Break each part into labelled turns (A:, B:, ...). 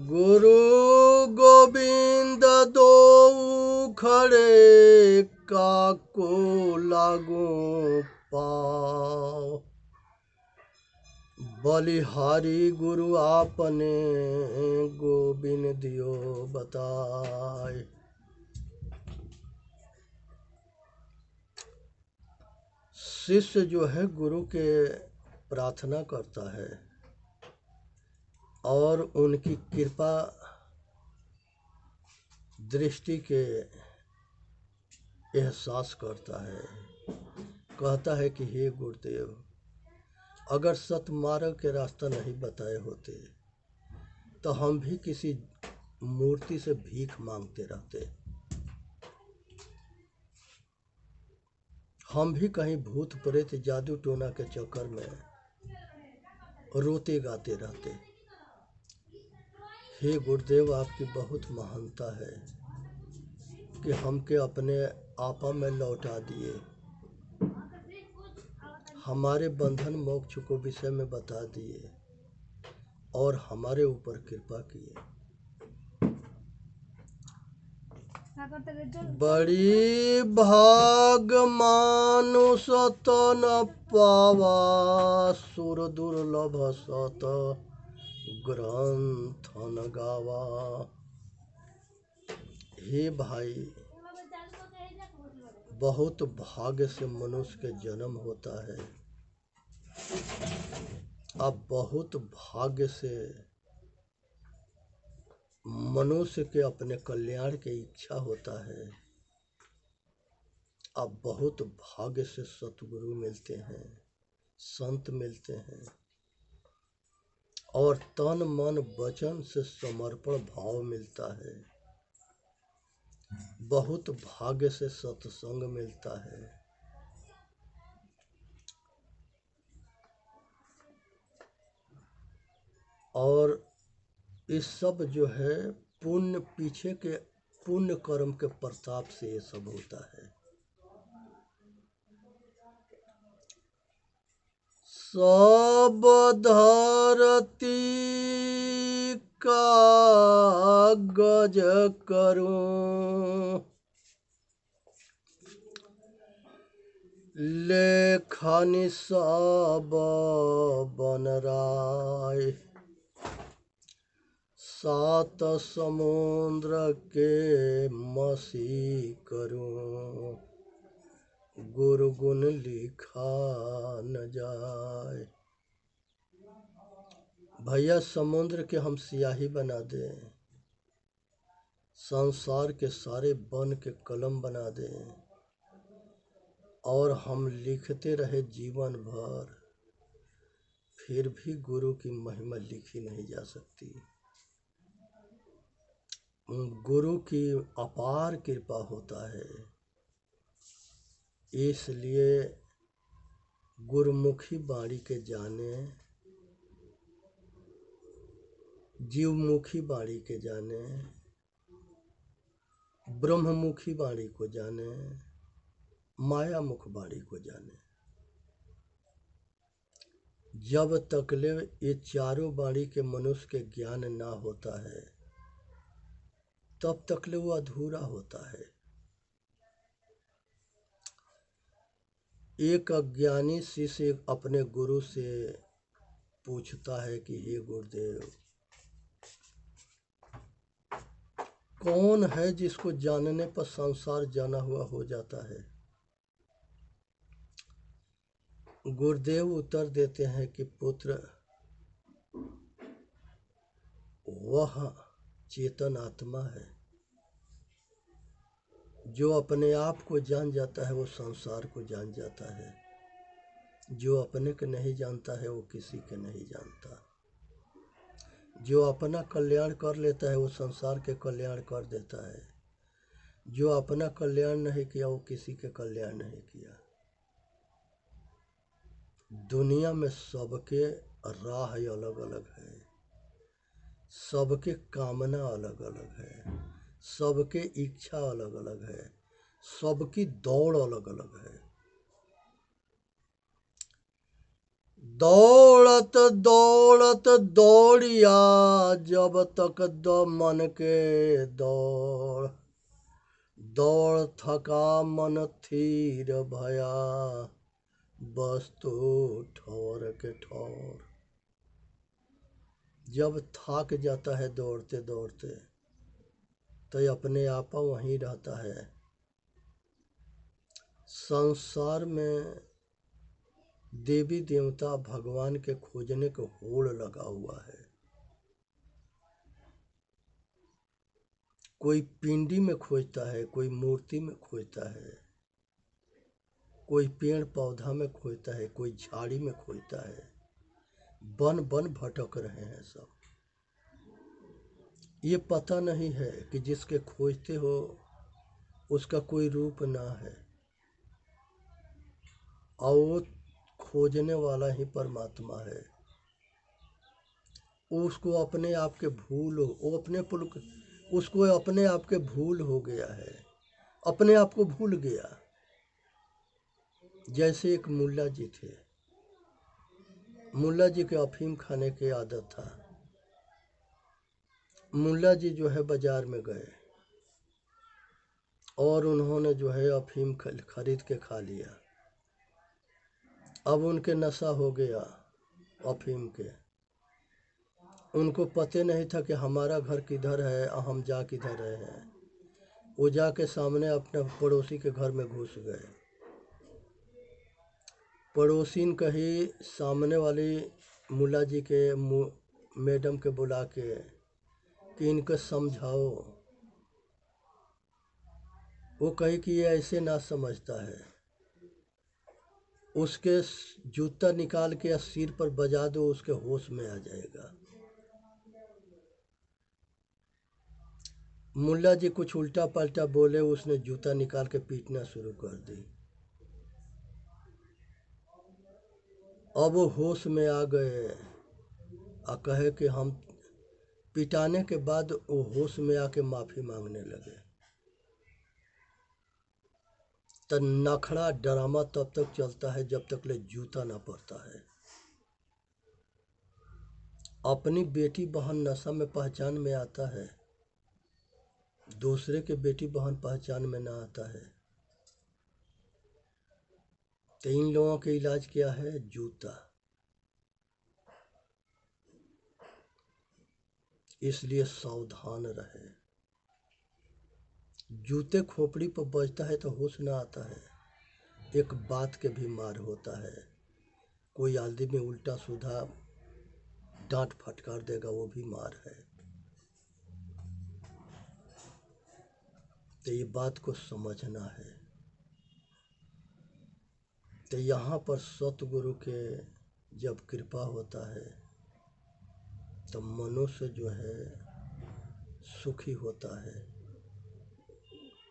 A: गुरु गोविंद दोऊ खड़े काको लागू पाओ। बलिहारी गुरु आपने गोविंद दियो बताए। शिष्य जो है गुरु के प्रार्थना करता है और उनकी कृपा दृष्टि के एहसास करता है। कहता है कि हे गुरुदेव, अगर सतमार्ग के रास्ता नहीं बताए होते तो हम भी किसी मूर्ति से भीख मांगते रहते, हम भी कहीं भूत प्रेत जादू टोना के चक्कर में रोते गाते रहते। हे गुरुदेव, आपकी बहुत महानता है कि हमके अपने आपा में लौटा दिए, हमारे बंधन मोक्ष को विषय में बता दिए और हमारे ऊपर कृपा किए। बड़ी भाग मानुष तन पावा, सुर दुर्लभ सत ग्रंथ न गावा। हे भाई, बहुत भाग्य से मनुष्य के जन्म होता है। अब बहुत भाग्य से मनुष्य के अपने कल्याण की इच्छा होता है। अब बहुत भाग्य से सतगुरु मिलते हैं, संत मिलते हैं और तन मन वचन से समर्पण भाव मिलता है। बहुत भाग्य से सत्संग मिलता है। और इस सब जो है पुण्य, पीछे के पुण्य कर्म के प्रताप से ये सब होता है। सब धरती का गज करूं, लेखनि सब बनराय। सात समुद्र के मसी करूं, गुरु गुण लिखा न जाए। भैया, समुद्र के हम सियाही बना दें, संसार के सारे बन के कलम बना दें और हम लिखते रहे जीवन भर, फिर भी गुरु की महिमा लिखी नहीं जा सकती। गुरु की अपार कृपा होता है। इसलिए गुरुमुखी वाणी के जाने, जीवमुखी वाणी के जाने, ब्रह्ममुखी वाणी को जाने, माया मुख वाणी को जाने। जब तक ले ये चारों वाणी के मनुष्य के ज्ञान ना होता है, तब तक ले वो अधूरा होता है। एक अज्ञानी शिष्य अपने गुरु से पूछता है कि हे गुरुदेव, कौन है जिसको जानने पर संसार जाना हुआ हो जाता है? गुरुदेव उत्तर देते हैं कि पुत्र, वह चेतन आत्मा है। जो अपने आप को जान जाता है वो संसार को जान जाता है। जो अपने को नहीं जानता है वो किसी के नहीं जानता। जो अपना कल्याण कर लेता है वो संसार के कल्याण कर देता है। जो अपना कल्याण नहीं किया वो किसी के कल्याण नहीं किया। दुनिया में सबके राह अलग अलग है, सबके कामना अलग अलग है, सबके इच्छा अलग अलग है, सबकी दौड़ अलग अलग है। दौड़त दौड़त दौड़िया जब तक मन के दौड़, दौड़ थका मन थीर भया वस्तु ठौर के ठौर। जब थक जाता है दौड़ते दौड़ते तो अपने आप वहीं रहता है। संसार में देवी देवता भगवान के खोजने को होड़ लगा हुआ है। कोई पिंडी में खोजता है, कोई मूर्ति में खोजता है, कोई पेड़ पौधा में खोजता है, कोई झाड़ी में खोजता है। बन बन भटक रहे हैं सब। ये पता नहीं है कि जिसके खोजते हो उसका कोई रूप ना है, और वो खोजने वाला ही परमात्मा है। उसको अपने आप के भूल हो, वो अपने पुल, उसको अपने आप के भूल हो गया है, अपने आप को भूल गया। जैसे एक मुल्ला जी थे, मुल्ला जी के अफीम खाने की आदत था। मुल्ला जी जो है बाजार में गए और उन्होंने जो है अफीम खरीद के खा लिया। अब उनके नशा हो गया अफीम के। उनको पता नहीं था कि हमारा घर किधर है, हम जा किधर रहे हैं। वो जाके सामने अपने पड़ोसी के घर में घुस गए। पड़ोसीन कही सामने वाली मुल्ला जी के मैडम के बुला के कि इनको समझाओ। वो कही कि ये ऐसे ना समझता है। उसके जूता निकाल के सिर पर बजा दो, उसके होश में आ जाएगा। मुल्ला जी कुछ उल्टा पलटा बोले, उसने जूता निकाल के पीटना शुरू कर दी। अब वो होश में आ गए और कहे कि हम, पिटाने के बाद वो होश में आके माफ़ी मांगने लगे। तो नखड़ा ड्रामा तब तक चलता है जब तक ले जूता ना पड़ता है। अपनी बेटी बहन नशा में पहचान में आता है, दूसरे के बेटी बहन पहचान में ना आता है। तो इन लोगों के इलाज क्या है? जूता। इसलिए सावधान रहे। जूते खोपड़ी पर बजता है तो होश ना आता है। एक बात के भी मार होता है। कोई आदमी उल्टा सीधा डांट फटकार देगा, वो भी मार है। तो ये बात को समझना है। तो यहाँ पर सतगुरु के जब कृपा होता है तो मनुष्य जो है सुखी होता है।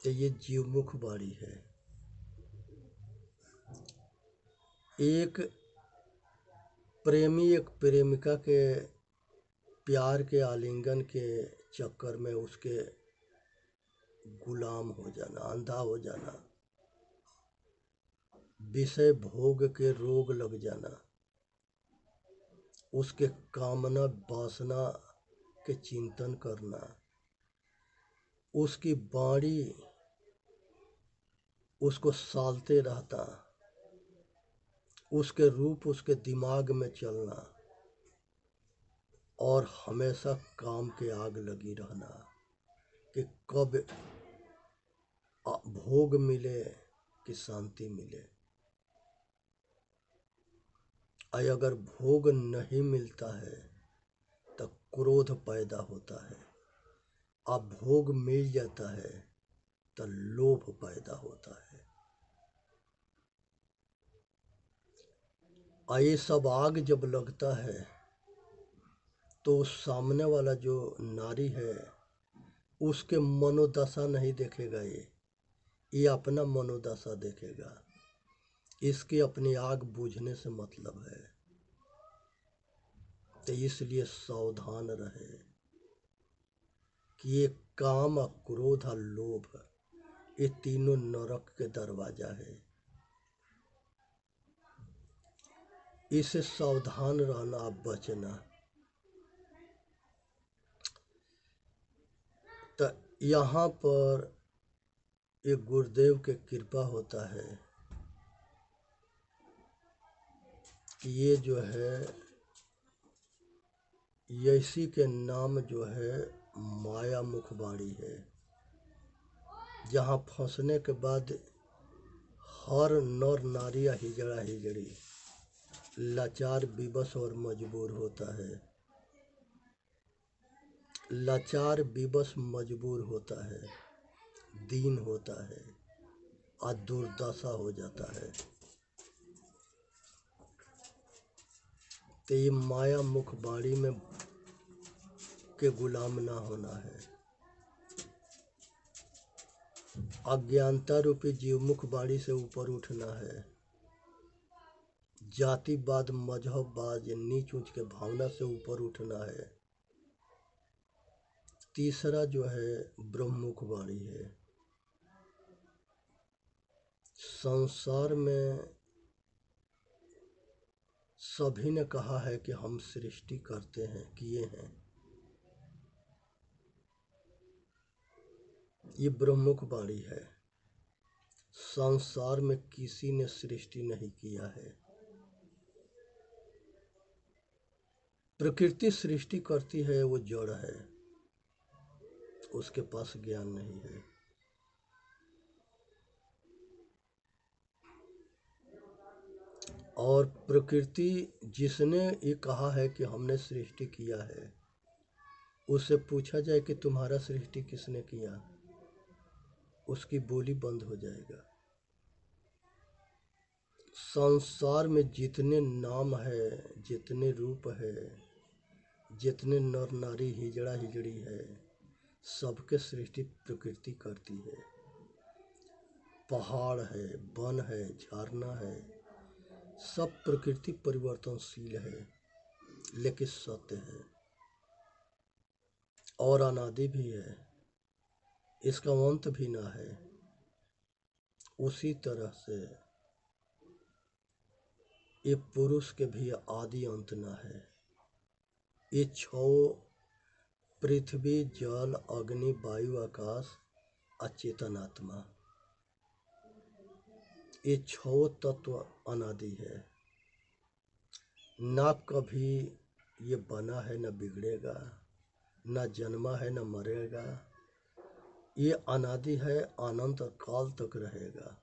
A: तो ये जीवमुख वाणी है। एक प्रेमी एक प्रेमिका के प्यार के आलिंगन के चक्कर में उसके गुलाम हो जाना, अंधा हो जाना, विषय भोग के रोग लग जाना, उसके कामना वासना के चिंतन करना, उसकी वाणी उसको सालते रहता, उसके रूप उसके दिमाग में चलना, और हमेशा काम के आग लगी रहना कि कब भोग मिले कि शांति मिले। अगर भोग नहीं मिलता है तो क्रोध पैदा होता है, अब भोग मिल जाता है तो लोभ पैदा होता है। ये सब आग जब लगता है तो सामने वाला जो नारी है उसके मनोदशा नहीं देखेगा, ये अपना मनोदशा देखेगा। इसके अपनी आग बुझने से मतलब है। तो इसलिए सावधान रहे कि ये काम, क्रोध और लोभ, ये तीनों नरक के दरवाजा है। इससे सावधान रहना, बचना। तो यहाँ पर एक गुरुदेव के कृपा होता है कि ये जो है यसी के नाम जो है माया मुखबाणी है, जहाँ फंसने के बाद हर नर नारिया हिजड़ा हिजड़ी लाचार, विवश और मजबूर होता है। लाचार, विवश, मजबूर होता है, दीन होता है और दुर्दशा हो जाता है। तो ये माया मुखबाणी में के गुलाम ना होना है। अज्ञानता रूपी जीवमुख बाणी से ऊपर उठना है। जातिवाद, मजहबवाद, नीच ऊंच के भावना से ऊपर उठना है। तीसरा जो है ब्रह्ममुख बाणी है। संसार में सभी ने कहा है कि हम सृष्टि करते हैं, किए हैं। ये ब्रह्ममुख बाणी है। संसार में किसी ने सृष्टि नहीं किया है। प्रकृति सृष्टि करती है, वो जड़ है, उसके पास ज्ञान नहीं है। और प्रकृति जिसने ये कहा है कि हमने सृष्टि किया है, उससे पूछा जाए कि तुम्हारा सृष्टि किसने किया, उसकी बोली बंद हो जाएगा। संसार में जितने नाम है, जितने रूप है, जितने नर नारी हिजड़ा हिजड़ी है, सबके सृष्टि प्रकृति करती है। पहाड़ है, वन है, झरना है, सब प्रकृति परिवर्तनशील है, लेकिन सत्य है और अनादि भी है, इसका अंत भी ना है। उसी तरह से ये पुरुष के भी आदि अंत ना है। ये छह पृथ्वी, जल, अग्नि, वायु, आकाश, अचेतन आत्मा, ये छह तत्व अनादि है। ना कभी ये बना है, न बिगड़ेगा, न जन्मा है, न मरेगा। ये अनादि है, अनंत काल तक रहेगा,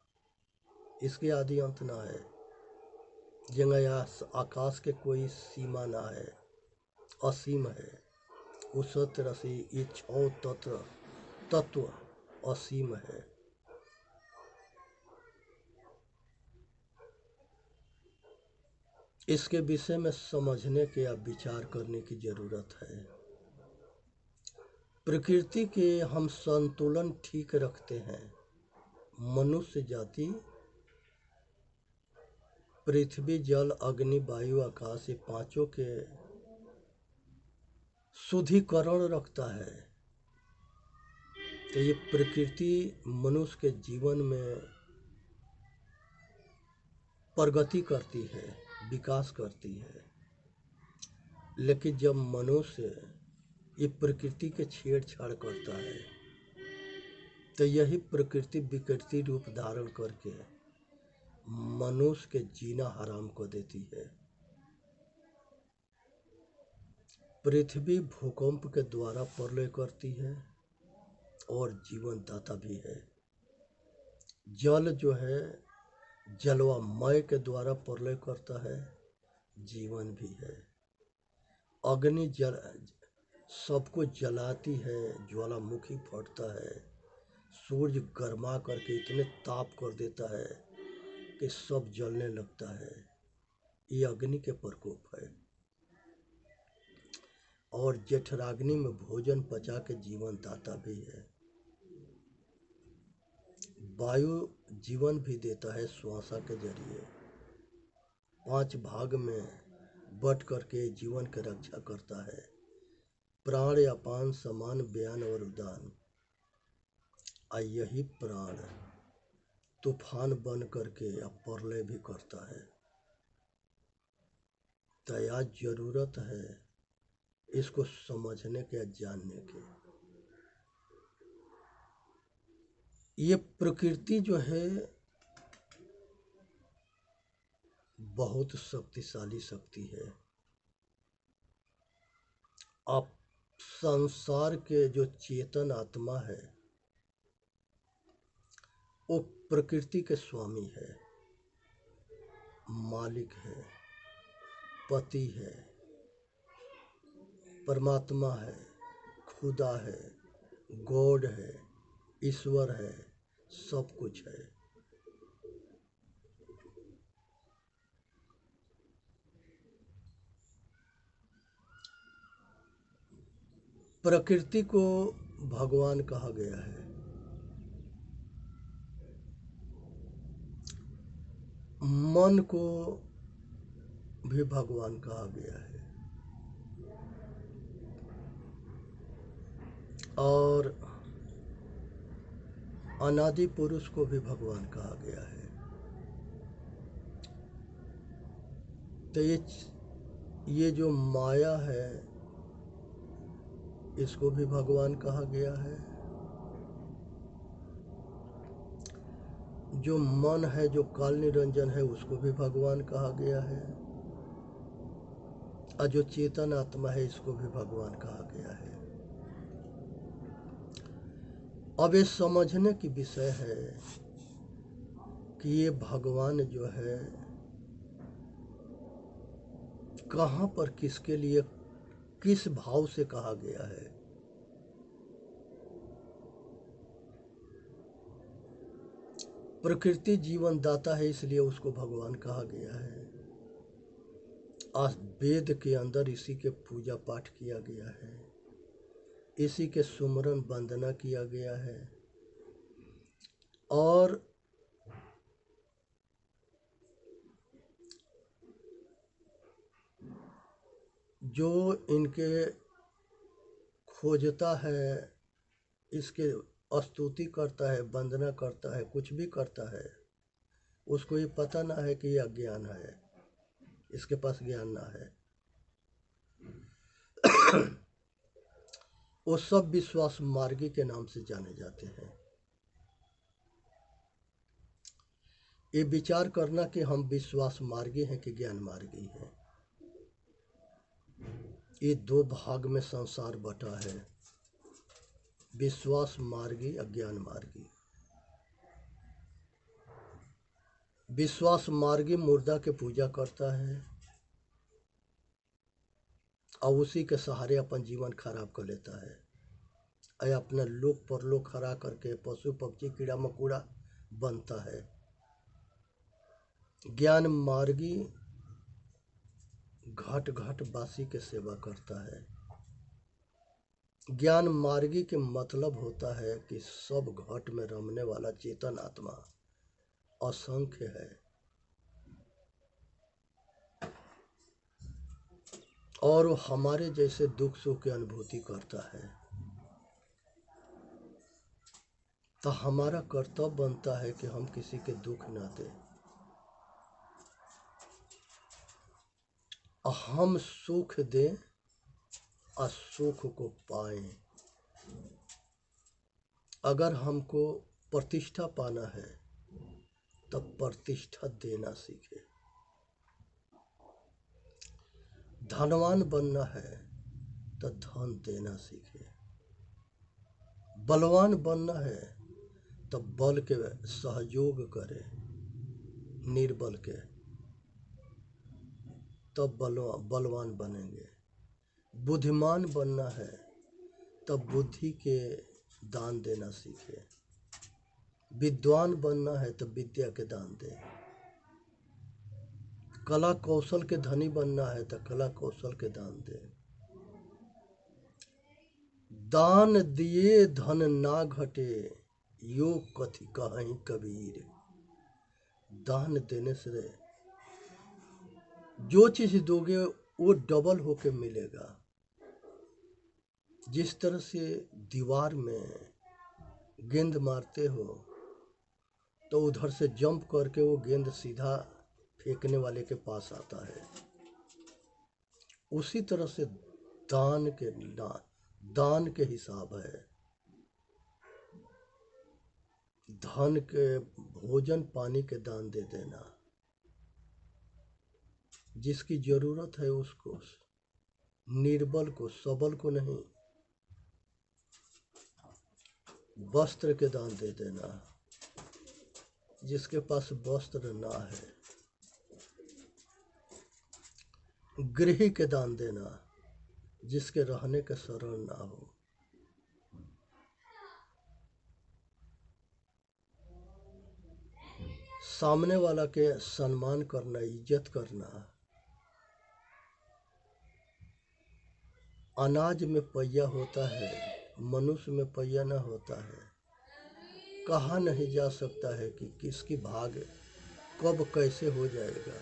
A: इसके आदि अंत ना है। जगह आकाश के कोई सीमा ना है, असीम है। उस तरह से ये छह तत्व असीम है। इसके विषय में समझने के या विचार करने की जरूरत है। प्रकृति के हम संतुलन ठीक रखते हैं। मनुष्य जाति पृथ्वी, जल, अग्नि, वायु, आकाश, ये पांचों के शुद्धिकरण रखता है। तो ये प्रकृति मनुष्य के जीवन में प्रगति करती है, विकास करती है। लेकिन जब मनुष्य ये प्रकृति के छेड़छाड़ करता है, तो यही प्रकृति विकृति रूप धारण करके मनुष्य के जीना हराम कर देती है। पृथ्वी भूकंप के द्वारा प्रलय करती है और जीवन दाता भी है। जल जो है जलवामय के द्वारा प्रलय करता है, जीवन भी है। अग्नि जल सबको जलाती है, ज्वालामुखी फटता है। सूर्य गर्मा करके इतने ताप कर देता है कि सब जलने लगता है। ये अग्नि के प्रकोप है। और जठराग्नि में भोजन पचा के जीवन दाता भी है। वायु जीवन भी देता है श्वासा के जरिए। 5 भाग में बट करके जीवन की रक्षा करता है। प्राण, अपान, समान, व्यान और उदान। यही प्राण तूफान बन करके प्रलय भी करता है। दया जरूरत है इसको समझने के या जानने के। ये प्रकृति जो है बहुत शक्तिशाली शक्ति है। आप संसार के जो चेतन आत्मा है वो प्रकृति के स्वामी है, मालिक है, पति है, परमात्मा है, खुदा है, गॉड है, ईश्वर है, सब कुछ है। प्रकृति को भगवान कहा गया है। मन को भी भगवान कहा गया है और अनादि पुरुष को भी भगवान कहा गया है। तो ये जो माया है इसको भी भगवान कहा गया है। जो मन है, जो काल निरंजन है, उसको भी भगवान कहा गया है और जो चेतन आत्मा है इसको भी भगवान कहा गया है। अब ये समझने की विषय है कि ये भगवान जो है कहाँ पर किसके लिए किस भाव से कहा गया है। प्रकृति जीवन दाता है इसलिए उसको भगवान कहा गया है। आज वेद के अंदर इसी के पूजा पाठ किया गया है, इसी के सुमरन वंदना किया गया है और जो इनके खोजता है, इसके स्तुति करता है, वंदना करता है, कुछ भी करता है, उसको ये पता ना है कि ये अज्ञान है, इसके पास ज्ञान ना है। वो सब विश्वास मार्गी के नाम से जाने जाते हैं। ये विचार करना कि हम विश्वास मार्गी हैं कि ज्ञान मार्गी हैं। ये दो भाग में संसार बटा है, विश्वास मार्गी, अज्ञान मार्गी। विश्वास मार्गी मुर्दा के पूजा करता है और उसी के सहारे अपन जीवन खराब कर लेता है और अपना लोक परलोक खड़ा करके पशु पक्षी कीड़ा मकोड़ा बनता है। ज्ञान मार्गी घट घट बासी के सेवा करता है। ज्ञान मार्गी के मतलब होता है कि सब घट में रमने वाला चेतन आत्मा असंख्य है और वो हमारे जैसे दुख सुख की अनुभूति करता है। तो हमारा कर्तव्य बनता है कि हम किसी के दुख ना दें, हम सुख दें और सुख को पाएं। अगर हमको प्रतिष्ठा पाना है तब प्रतिष्ठा देना सीखे। धनवान बनना है तो धन देना सीखे। बलवान बनना है तो बल के सहयोग करे, निर्बल के, तब बलवान बनेंगे। बुद्धिमान बनना है तब बुद्धि के दान देना सीखे। विद्वान बनना है तो विद्या के दान दे। कला कौशल के धनी बनना है तो कला कौशल के दान दे। दान दिए धन ना घटे, यो कथि कहीं कबीर। दान देने से जो चीज दोगे वो डबल होके मिलेगा। जिस तरह से दीवार में गेंद मारते हो तो उधर से जंप करके वो गेंद सीधा फेंकने वाले के पास आता है। उसी तरह से दान के दान के हिसाब है। धन के, भोजन पानी के दान दे देना, जिसकी जरूरत है उसको, निर्बल को, सबल को नहीं। वस्त्र के दान दे देना, जिसके पास वस्त्र ना है। गृह के दान देना, जिसके रहने का शरण ना हो। सामने वाला के सम्मान करना, इज्जत करना। अनाज में पहिया होता है, मनुष्य में पहिया ना होता है। कहा नहीं जा सकता है कि किसकी भाग कब कैसे हो जाएगा।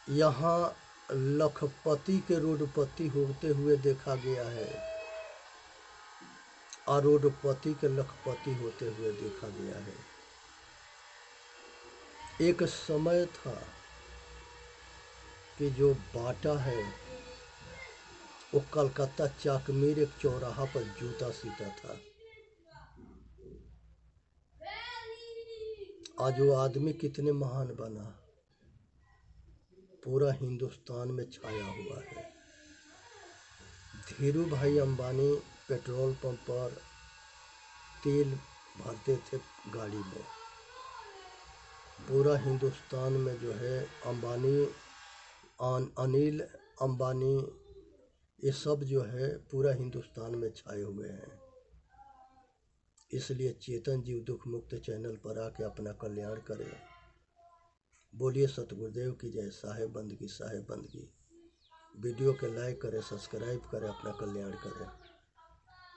A: यहाँ लखपति के रोडपति होते हुए देखा गया है, अरोडपति के लखपति होते हुए देखा गया है। एक समय था कि जो बाटा है वो कलकत्ता चाकमीर एक चौराहा पर जूता सीता था। आज वो आदमी कितने महान बना, पूरा हिंदुस्तान में छाया हुआ है। धीरू भाई अंबानी पेट्रोल पंप पर तेल भरते थे गाड़ी में। पूरा हिंदुस्तान में जो है अंबानी, अनिल अंबानी, ये सब जो है पूरा हिंदुस्तान में छाए हुए हैं। इसलिए चेतन जीव दुख मुक्त चैनल पर आके अपना कल्याण करें। बोलिए सतगुरुदेव की जय। साहेब बंदगी, साहेब बंदगी। वीडियो के लाइक करें, सब्सक्राइब करें, अपना कल्याण करें।